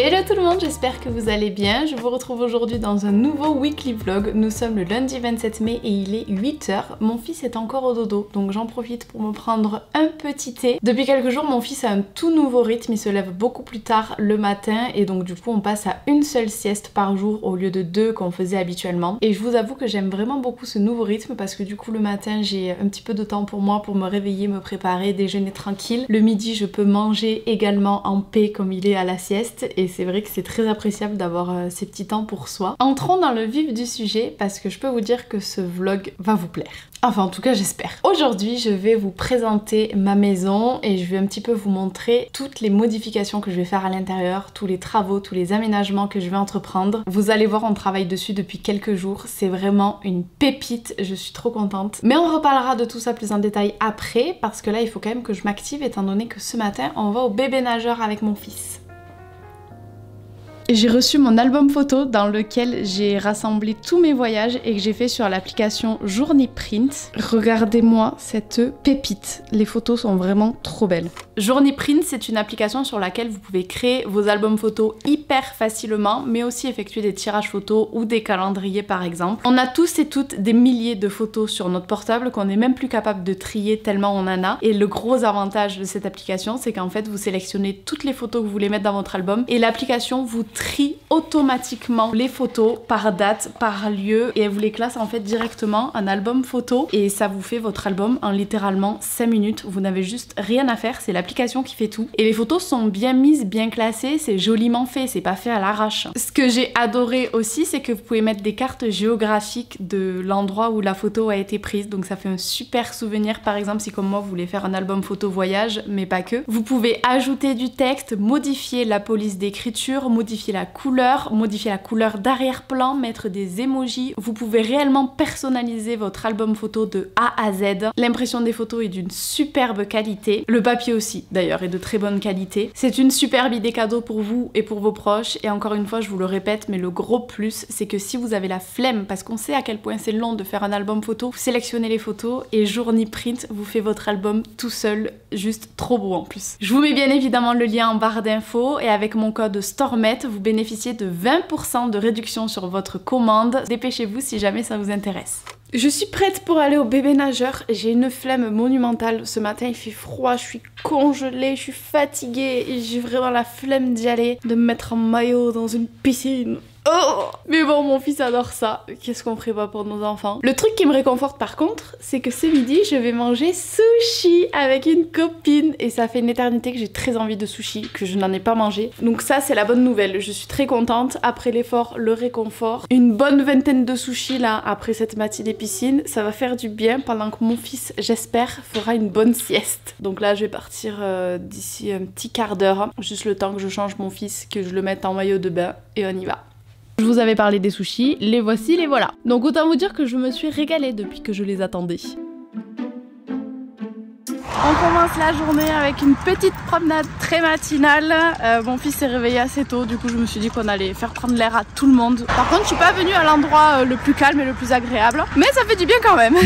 Hello tout le monde, j'espère que vous allez bien. Je vous retrouve aujourd'hui dans un nouveau weekly vlog. Nous sommes le lundi 27 mai et il est 8 h. Mon fils est encore au dodo, donc j'en profite pour me prendre un petit thé. Depuis quelques jours, mon fils a un tout nouveau rythme, il se lève beaucoup plus tard le matin et donc du coup on passe à une seule sieste par jour au lieu de deux qu'on faisait habituellement. Et je vous avoue que j'aime vraiment beaucoup ce nouveau rythme parce que du coup le matin j'ai un petit peu de temps pour moi pour me réveiller, me préparer, déjeuner tranquille. Le midi je peux manger également en paix comme il est à la sieste et c'est vrai que c'est très appréciable d'avoir ces petits temps pour soi. Entrons dans le vif du sujet parce que je peux vous dire que ce vlog va vous plaire. Enfin en tout cas j'espère. Aujourd'hui je vais vous présenter ma maison et je vais un petit peu vous montrer toutes les modifications que je vais faire à l'intérieur, tous les travaux, tous les aménagements que je vais entreprendre. Vous allez voir, on travaille dessus depuis quelques jours, c'est vraiment une pépite, je suis trop contente. Mais on reparlera de tout ça plus en détail après parce que là il faut quand même que je m'active étant donné que ce matin on va au bébé nageur avec mon fils. J'ai reçu mon album photo dans lequel j'ai rassemblé tous mes voyages et que j'ai fait sur l'application Journey Print. Regardez-moi cette pépite, les photos sont vraiment trop belles. Journey Print, c'est une application sur laquelle vous pouvez créer vos albums photos hyper facilement, mais aussi effectuer des tirages photos ou des calendriers par exemple. On a tous et toutes des milliers de photos sur notre portable qu'on n'est même plus capable de trier tellement on en a. Et le gros avantage de cette application, c'est qu'en fait vous sélectionnez toutes les photos que vous voulez mettre dans votre album et l'application vous trie automatiquement les photos par date, par lieu et elle vous les classe en fait directement en album photo et ça vous fait votre album en littéralement 5 minutes. Vous n'avez juste rien à faire, c'est l'application qui fait tout. Et les photos sont bien mises, bien classées, c'est joliment fait, c'est pas fait à l'arrache. Ce que j'ai adoré aussi, c'est que vous pouvez mettre des cartes géographiques de l'endroit où la photo a été prise, donc ça fait un super souvenir. Par exemple, si comme moi vous voulez faire un album photo voyage, mais pas que. Vous pouvez ajouter du texte, modifier la police d'écriture, modifier la couleur d'arrière-plan, mettre des emojis. Vous pouvez réellement personnaliser votre album photo de A à Z. L'impression des photos est d'une superbe qualité. Le papier aussi, d'ailleurs, est de très bonne qualité. C'est une superbe idée cadeau pour vous et pour vos proches. Et encore une fois, je vous le répète, mais le gros plus, c'est que si vous avez la flemme, parce qu'on sait à quel point c'est long de faire un album photo, vous sélectionnez les photos et Journey Print vous fait votre album tout seul, juste trop beau en plus. Je vous mets bien évidemment le lien en barre d'infos et avec mon code STORMET, vous bénéficiez de 20% de réduction sur votre commande. Dépêchez-vous si jamais ça vous intéresse. Je suis prête pour aller au bébé nageur. J'ai une flemme monumentale. Ce matin il fait froid, je suis congelée, je suis fatiguée et j'ai vraiment la flemme d'y aller, de me mettre en maillot dans une piscine. Oh, mais bon, mon fils adore ça. Qu'est-ce qu'on ferait pas pour nos enfants? Le truc qui me réconforte par contre, c'est que ce midi, je vais manger sushi avec une copine. Et ça fait une éternité que j'ai très envie de sushi, que je n'en ai pas mangé. Donc ça, c'est la bonne nouvelle. Je suis très contente. Après l'effort, le réconfort. Une bonne vingtaine de sushis là, après cette matinée piscine. Ça va faire du bien pendant que mon fils, j'espère, fera une bonne sieste. Donc là, je vais partir d'ici un petit quart d'heure. Juste le temps que je change mon fils, que je le mette en maillot de bain. Et on y va. Je vous avais parlé des sushis, les voici, les voilà. Donc autant vous dire que je me suis régalée depuis que je les attendais. On commence la journée avec une petite promenade très matinale. Mon fils s'est réveillé assez tôt, du coup je me suis dit qu'on allait faire prendre l'air à tout le monde. Par contre je suis pas venue à l'endroit le plus calme et le plus agréable, mais ça fait du bien quand même.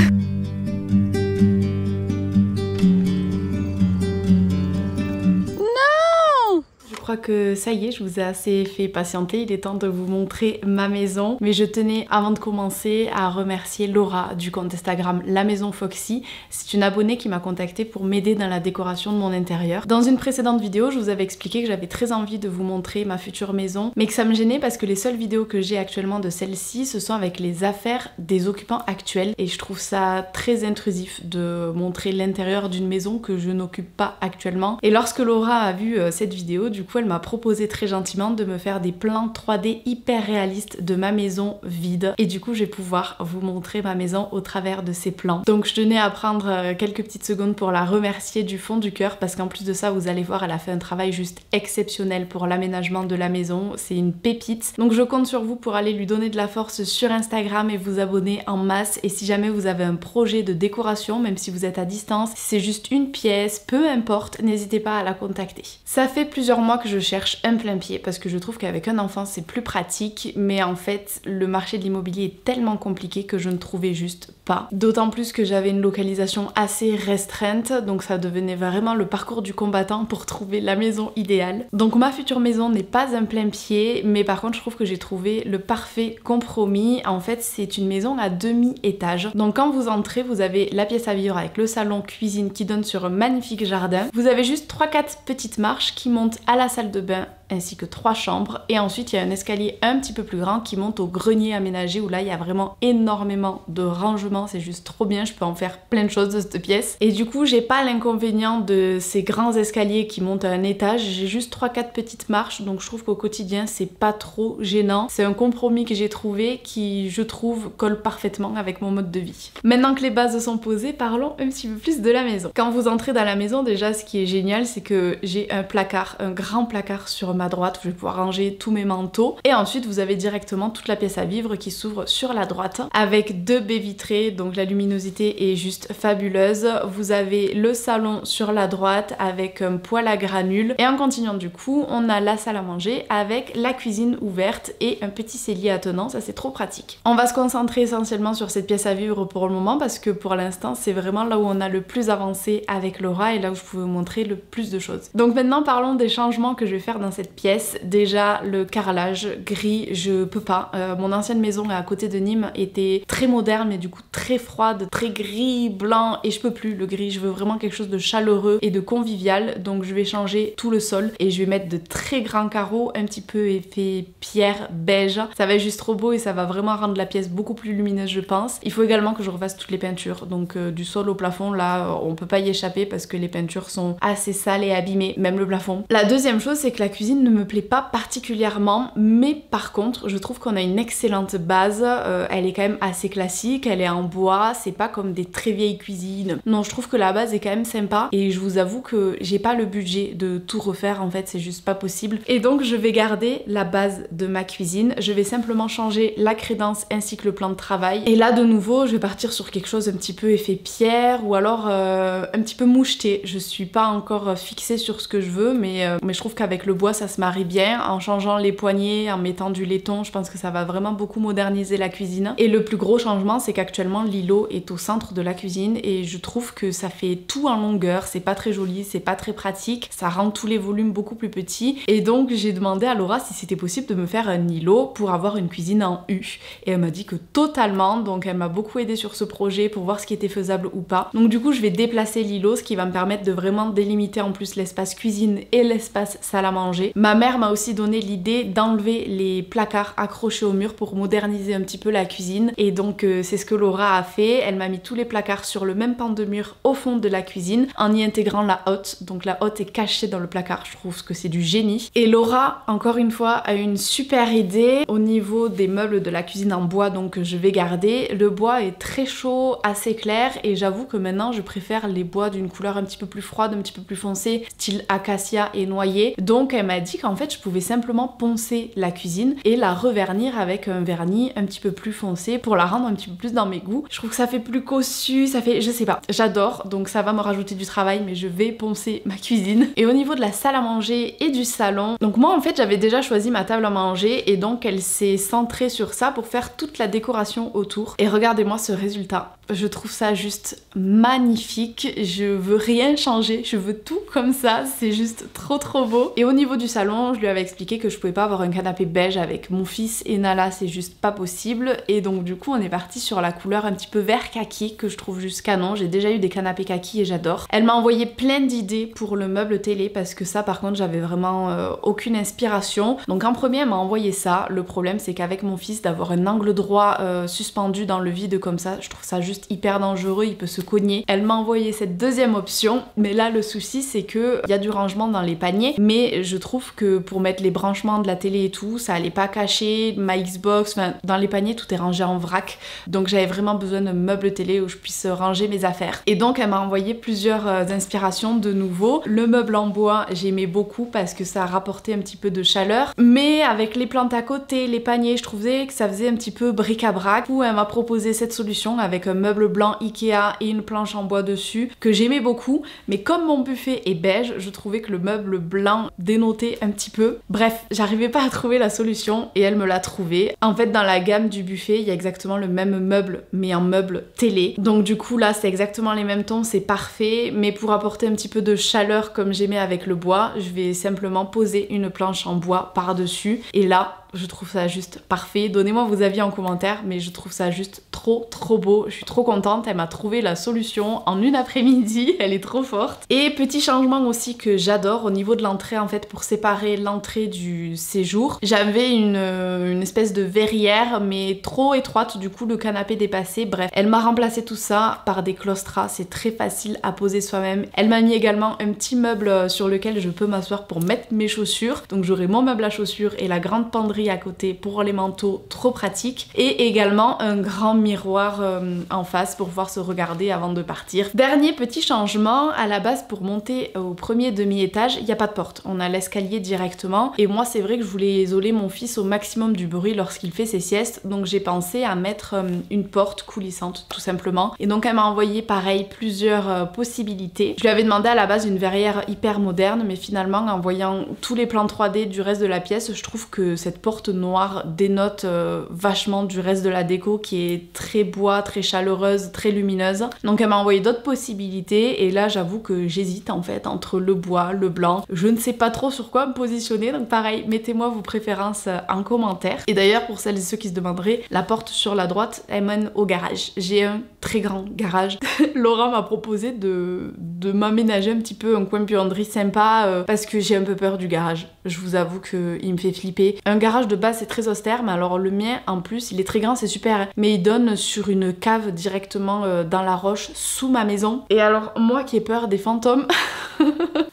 Je crois que ça y est, je vous ai assez fait patienter, il est temps de vous montrer ma maison. Mais je tenais, avant de commencer, à remercier Laura du compte Instagram La Maison Foxy. C'est une abonnée qui m'a contactée pour m'aider dans la décoration de mon intérieur. Dans une précédente vidéo, je vous avais expliqué que j'avais très envie de vous montrer ma future maison, mais que ça me gênait parce que les seules vidéos que j'ai actuellement de celle-ci, ce sont avec les affaires des occupants actuels. Et je trouve ça très intrusif de montrer l'intérieur d'une maison que je n'occupe pas actuellement. Et lorsque Laura a vu cette vidéo, du coup, elle m'a proposé très gentiment de me faire des plans 3D hyper réalistes de ma maison vide et du coup je vais pouvoir vous montrer ma maison au travers de ces plans. Donc je tenais à prendre quelques petites secondes pour la remercier du fond du cœur parce qu'en plus de ça vous allez voir elle a fait un travail juste exceptionnel pour l'aménagement de la maison, c'est une pépite. Donc je compte sur vous pour aller lui donner de la force sur Instagram et vous abonner en masse et si jamais vous avez un projet de décoration, même si vous êtes à distance, si c'est juste une pièce, peu importe, n'hésitez pas à la contacter. Ça fait plusieurs mois que je cherche un plein pied parce que je trouve qu'avec un enfant c'est plus pratique mais en fait le marché de l'immobilier est tellement compliqué que je ne trouvais juste pas. D'autant plus que j'avais une localisation assez restreinte, donc ça devenait vraiment le parcours du combattant pour trouver la maison idéale. Donc ma future maison n'est pas un plein pied, mais par contre je trouve que j'ai trouvé le parfait compromis. En fait c'est une maison à demi-étage. Donc quand vous entrez, vous avez la pièce à vivre avec le salon cuisine qui donne sur un magnifique jardin. Vous avez juste 3-4 petites marches qui montent à la salle de bain ainsi que 3 chambres, et ensuite il y a un escalier un petit peu plus grand qui monte au grenier aménagé où là il y a vraiment énormément de rangement, c'est juste trop bien, je peux en faire plein de choses de cette pièce. Et du coup j'ai pas l'inconvénient de ces grands escaliers qui montent à un étage, j'ai juste 3-4 petites marches, donc je trouve qu'au quotidien c'est pas trop gênant. C'est un compromis que j'ai trouvé qui, je trouve, colle parfaitement avec mon mode de vie. Maintenant que les bases sont posées, parlons un petit peu plus de la maison. Quand vous entrez dans la maison, déjà ce qui est génial c'est que j'ai un placard, un grand placard sur ma droite où je vais pouvoir ranger tous mes manteaux, et ensuite vous avez directement toute la pièce à vivre qui s'ouvre sur la droite avec 2 baies vitrées, donc la luminosité est juste fabuleuse. Vous avez le salon sur la droite avec un poêle à granules, et en continuant du coup on a la salle à manger avec la cuisine ouverte et un petit cellier attenant, ça c'est trop pratique. On va se concentrer essentiellement sur cette pièce à vivre pour le moment parce que pour l'instant c'est vraiment là où on a le plus avancé avec Laura et là où je pouvais vous montrer le plus de choses. Donc maintenant parlons des changements que je vais faire dans cette pièce. Déjà le carrelage gris, je peux pas. Mon ancienne maison à côté de Nîmes était très moderne mais du coup très froide, très gris, blanc, et je peux plus le gris, je veux vraiment quelque chose de chaleureux et de convivial, donc je vais changer tout le sol et je vais mettre de très grands carreaux, un petit peu effet pierre beige. Ça va être juste trop beau et ça va vraiment rendre la pièce beaucoup plus lumineuse je pense. Il faut également que je refasse toutes les peintures, donc du sol au plafond là on peut pas y échapper parce que les peintures sont assez sales et abîmées, même le plafond. La deuxième chose c'est que la cuisine ne me plaît pas particulièrement, mais par contre je trouve qu'on a une excellente base, elle est quand même assez classique, elle est en bois, c'est pas comme des très vieilles cuisines. Non, je trouve que la base est quand même sympa et je vous avoue que j'ai pas le budget de tout refaire, en fait c'est juste pas possible, et donc je vais garder la base de ma cuisine, je vais simplement changer la crédence ainsi que le plan de travail, et là de nouveau je vais partir sur quelque chose un petit peu effet pierre ou alors un petit peu moucheté. Je suis pas encore fixée sur ce que je veux, mais je trouve qu'avec le bois ça se marie bien, en changeant les poignées, en mettant du laiton, je pense que ça va vraiment beaucoup moderniser la cuisine. Et le plus gros changement c'est qu'actuellement l'îlot est au centre de la cuisine et je trouve que ça fait tout en longueur, c'est pas très joli, c'est pas très pratique, ça rend tous les volumes beaucoup plus petits, et donc j'ai demandé à Laura si c'était possible de me faire un îlot pour avoir une cuisine en U, et elle m'a dit que totalement, donc elle m'a beaucoup aidé sur ce projet pour voir ce qui était faisable ou pas. Donc du coup je vais déplacer l'îlot, ce qui va me permettre de vraiment délimiter en plus l'espace cuisine et l'espace salle à manger. Ma mère m'a aussi donné l'idée d'enlever les placards accrochés au mur pour moderniser un petit peu la cuisine, et donc c'est ce que Laura a fait. Elle m'a mis tous les placards sur le même pan de mur au fond de la cuisine en y intégrant la hotte, donc la hotte est cachée dans le placard, je trouve que c'est du génie. Et Laura, encore une fois, a une super idée au niveau des meubles de la cuisine en bois, donc je vais garder. Le bois est très chaud, assez clair, et j'avoue que maintenant je préfère les bois d'une couleur un petit peu plus froide, un petit peu plus foncée, style acacia et noyer. Donc elle m'a dit qu'en fait je pouvais simplement poncer la cuisine et la revernir avec un vernis un petit peu plus foncé pour la rendre un petit peu plus dans mes goûts. Je trouve que ça fait plus cossu, ça fait, je sais pas, j'adore, donc ça va me rajouter du travail, mais je vais poncer ma cuisine. Et au niveau de la salle à manger et du salon, donc moi en fait j'avais déjà choisi ma table à manger et donc elle s'est centrée sur ça pour faire toute la décoration autour. Et regardez-moi ce résultat, je trouve ça juste magnifique, je veux rien changer, je veux tout comme ça, c'est juste trop beau. Et au niveau du salon, je lui avais expliqué que je pouvais pas avoir un canapé beige avec mon fils et Nala, c'est juste pas possible, et donc du coup on est parti sur la couleur un petit peu vert kaki que je trouve juste canon. J'ai déjà eu des canapés kaki et j'adore. Elle m'a envoyé plein d'idées pour le meuble télé parce que ça par contre j'avais vraiment aucune inspiration. Donc en premier elle m'a envoyé ça. Le problème c'est qu'avec mon fils d'avoir un angle droit suspendu dans le vide comme ça, je trouve ça juste hyper dangereux, il peut se cogner. Elle m'a envoyé cette deuxième option, mais là le souci c'est que il y a du rangement dans les paniers, mais je trouve que pour mettre les branchements de la télé et tout, ça allait pas cacher ma Xbox, enfin dans les paniers tout est rangé en vrac, donc j'avais vraiment besoin d'un meuble télé où je puisse ranger mes affaires. Et donc elle m'a envoyé plusieurs inspirations de nouveau. Le meuble en bois j'aimais beaucoup parce que ça rapportait un petit peu de chaleur, mais avec les plantes à côté, les paniers, je trouvais que ça faisait un petit peu bric-à-brac. Du coup elle m'a proposé cette solution avec un meuble blanc Ikea et une planche en bois dessus que j'aimais beaucoup, mais comme mon buffet est beige, je trouvais que le meuble blanc dénotait monter un petit peu. Bref, j'arrivais pas à trouver la solution et elle me l'a trouvée. En fait, dans la gamme du buffet, il y a exactement le même meuble, mais en meuble télé. Donc du coup, là, c'est exactement les mêmes tons, c'est parfait. Mais pour apporter un petit peu de chaleur comme j'aimais avec le bois, je vais simplement poser une planche en bois par-dessus. Et là, je trouve ça juste parfait. Donnez-moi vos avis en commentaire, mais je trouve ça juste trop beau. Je suis trop contente, elle m'a trouvé la solution en une après-midi, elle est trop forte. Et petit changement aussi que j'adore au niveau de l'entrée, en fait, pour séparer l'entrée du séjour. J'avais une espèce de verrière, mais trop étroite, du coup le canapé dépassé. Bref, elle m'a remplacé tout ça par des claustras, c'est très facile à poser soi-même. Elle m'a mis également un petit meuble sur lequel je peux m'asseoir pour mettre mes chaussures. Donc j'aurai mon meuble à chaussures et la grande penderie à côté pour les manteaux, trop pratique. Et également un grand miroir en face pour pouvoir se regarder avant de partir. Dernier petit changement, à la base pour monter au premier demi-étage, il n'y a pas de porte, on a l'escalier directement. Et moi c'est vrai que je voulais isoler mon fils au maximum du bruit lorsqu'il fait ses siestes, donc j'ai pensé à mettre une porte coulissante tout simplement. Et donc elle m'a envoyé pareil plusieurs possibilités. Je lui avais demandé à la base une verrière hyper moderne, mais finalement en voyant tous les plans 3D du reste de la pièce, je trouve que cette porte noire dénote vachement du reste de la déco qui est très bois, très chaleureuse, très lumineuse. Donc elle m'a envoyé d'autres possibilités et là j'avoue que j'hésite en fait entre le bois, le blanc. Je ne sais pas trop sur quoi me positionner, donc pareil, mettez-moi vos préférences en commentaire. Et d'ailleurs pour celles et ceux qui se demanderaient, la porte sur la droite elle mène au garage. J'ai un très grand garage. Laura m'a proposé de m'aménager un petit peu un coin buanderie sympa parce que j'ai un peu peur du garage. Je vous avoue qu'il me fait flipper. Un garage de base c'est très austère, mais alors le mien en plus il est très grand, c'est super, mais il donne sur une cave directement dans la roche sous ma maison. Et alors moi qui ai peur des fantômes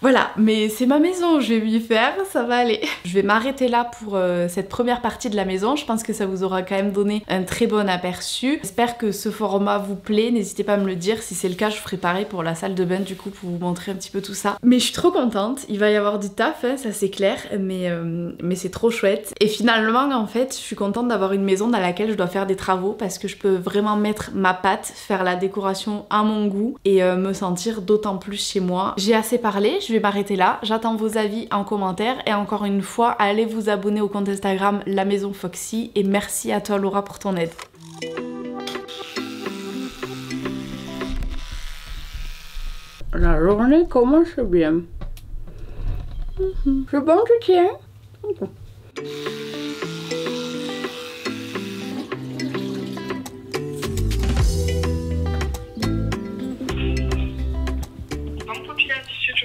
voilà, mais c'est ma maison, je vais lui faire, ça va aller. Je vais m'arrêter là pour cette première partie de la maison. Je pense que ça vous aura quand même donné un très bon aperçu. J'espère que ce format vous plaît, n'hésitez pas à me le dire. Si c'est le cas, je ferai pareil pour la salle de bain du coup pour vous montrer un petit peu tout ça. Mais je suis trop contente, il va y avoir du taf, hein, ça c'est clair, mais c'est trop chouette. Et finalement en fait, je suis contente d'avoir une maison dans laquelle je dois faire des travaux parce que je peux vraiment mettre ma patte, faire la décoration à mon goût et me sentir d'autant plus chez moi. J'ai assez parlé, je vais m'arrêter là. J'attends vos avis en commentaire et encore une fois, allez vous abonner au compte Instagram La Maison Foxy et merci à toi Laura pour ton aide. La journée commence bien. C'est bon, tu tiens?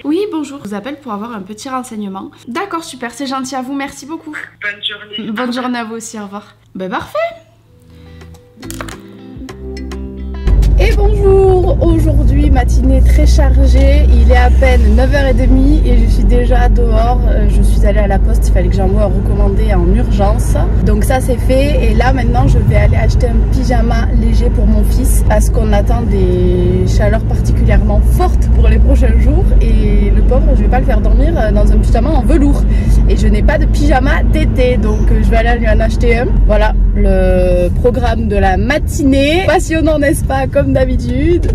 Oui, bonjour. Je vous appelle pour avoir un petit renseignement. D'accord, super, c'est gentil à vous, merci beaucoup. Bonne journée. Bonne journée à vous aussi, au revoir. Ben parfait. Et bonjour, aujourd'hui matinée très chargée, il est à peine 9h30 et je suis déjà dehors. Je suis allée à la poste, il fallait que j'envoie un recommandé en urgence. Donc ça c'est fait et là maintenant je vais aller acheter un pyjama léger pour mon fils parce qu'on attend des chaleurs particulièrement fortes pour les prochains jours et le pauvre je vais pas le faire dormir dans un pyjama en velours. Et je n'ai pas de pyjama d'été donc je vais aller lui en acheter un. Voilà le programme de la matinée. Passionnant n'est-ce pas, comme d'habitude.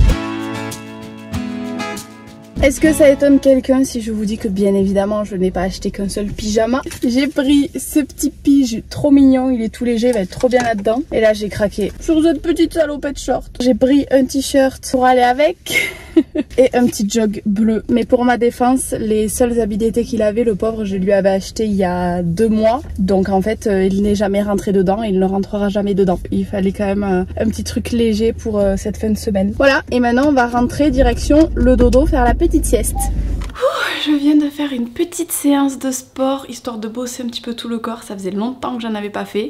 Est-ce que ça étonne quelqu'un si je vous dis que bien évidemment je n'ai pas acheté qu'un seul pyjama? J'ai pris ce petit pige trop mignon, il est tout léger, il va être trop bien là-dedans. Et là j'ai craqué sur cette petite salopette short. J'ai pris un t-shirt pour aller avec et un petit jog bleu. Mais pour ma défense, les seuls habits d'été qu'il avait, le pauvre, je lui avais acheté il y a 2 mois. Donc en fait il n'est jamais rentré dedans et il ne rentrera jamais dedans. Il fallait quand même un petit truc léger pour cette fin de semaine. Voilà, et maintenant on va rentrer direction le dodo, faire la petite sieste. Je viens de faire une petite séance de sport histoire de bosser un petit peu tout le corps, ça faisait longtemps que j'en avais pas fait.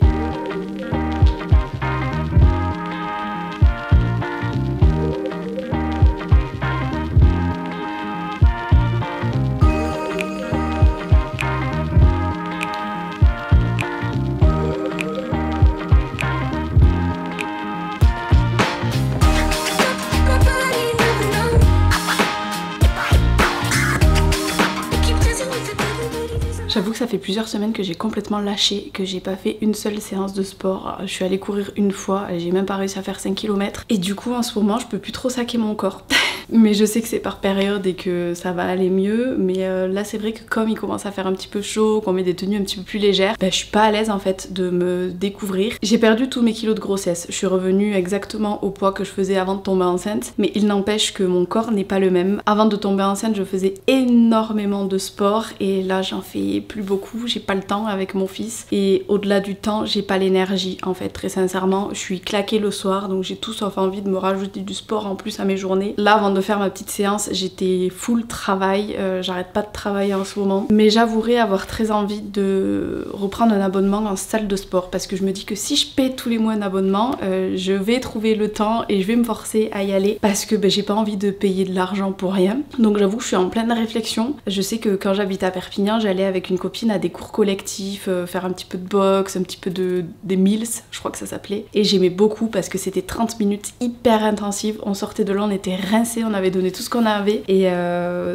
J'avoue que ça fait plusieurs semaines que j'ai complètement lâché, que j'ai pas fait une seule séance de sport. Je suis allée courir une fois et j'ai même pas réussi à faire 5 km. Et du coup en ce moment je peux plus trop saquer mon corps. Mais je sais que c'est par période et que ça va aller mieux. Mais là c'est vrai que comme il commence à faire un petit peu chaud, qu'on met des tenues un petit peu plus légères, je suis pas à l'aise en fait de me découvrir. J'ai perdu tous mes kilos de grossesse. Je suis revenue exactement au poids que je faisais avant de tomber enceinte. Mais il n'empêche que mon corps n'est pas le même. Avant de tomber enceinte, je faisais énormément de sport et là j'en fais plus beaucoup. J'ai pas le temps avec mon fils. Et au-delà du temps, j'ai pas l'énergie en fait. Très sincèrement, je suis claquée le soir, donc j'ai tout sauf envie de me rajouter du sport en plus à mes journées. Là, avant de faire ma petite séance, j'étais full travail. J'arrête pas de travailler en ce moment. Mais j'avouerai avoir très envie de reprendre un abonnement en salle de sport parce que je me dis que si je paie tous les mois un abonnement, je vais trouver le temps et je vais me forcer à y aller parce que j'ai pas envie de payer de l'argent pour rien. Donc j'avoue que je suis en pleine réflexion. Je sais que quand j'habitais à Perpignan, j'allais avec une copine à des cours collectifs, faire un petit peu de boxe, un petit peu des mills, je crois que ça s'appelait. Et j'aimais beaucoup parce que c'était 30 minutes hyper intensives. On sortait de là, on était rincés, on avait donné tout ce qu'on avait et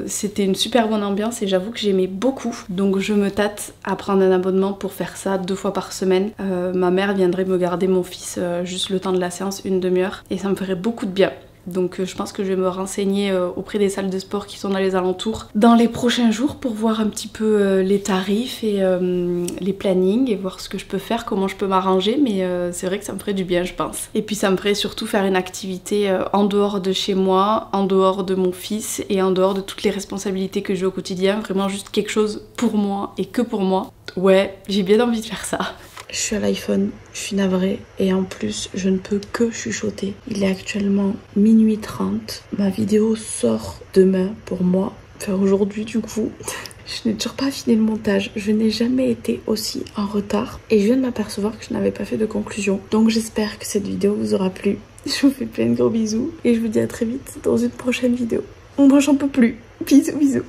c'était une super bonne ambiance et j'avoue que j'aimais beaucoup. Donc je me tâte à prendre un abonnement pour faire ça 2 fois par semaine. Ma mère viendrait me garder mon fils juste le temps de la séance, une demi-heure, et ça me ferait beaucoup de bien. Donc je pense que je vais me renseigner auprès des salles de sport qui sont dans les alentours dans les prochains jours pour voir un petit peu les tarifs et les plannings et voir ce que je peux faire, comment je peux m'arranger, mais c'est vrai que ça me ferait du bien je pense. Et puis ça me ferait surtout faire une activité en dehors de chez moi, en dehors de mon fils et en dehors de toutes les responsabilités que j'ai au quotidien, vraiment juste quelque chose pour moi et que pour moi. Ouais, j'ai bien envie de faire ça. Je suis à l'iPhone, je suis navrée et en plus je ne peux que chuchoter. Il est actuellement minuit 30. Ma vidéo sort demain pour moi, enfin aujourd'hui du coup. Je n'ai toujours pas fini le montage, je n'ai jamais été aussi en retard et je viens de m'apercevoir que je n'avais pas fait de conclusion. Donc j'espère que cette vidéo vous aura plu. Je vous fais plein de gros bisous et je vous dis à très vite dans une prochaine vidéo. Moi j'en peux plus. Bisous bisous.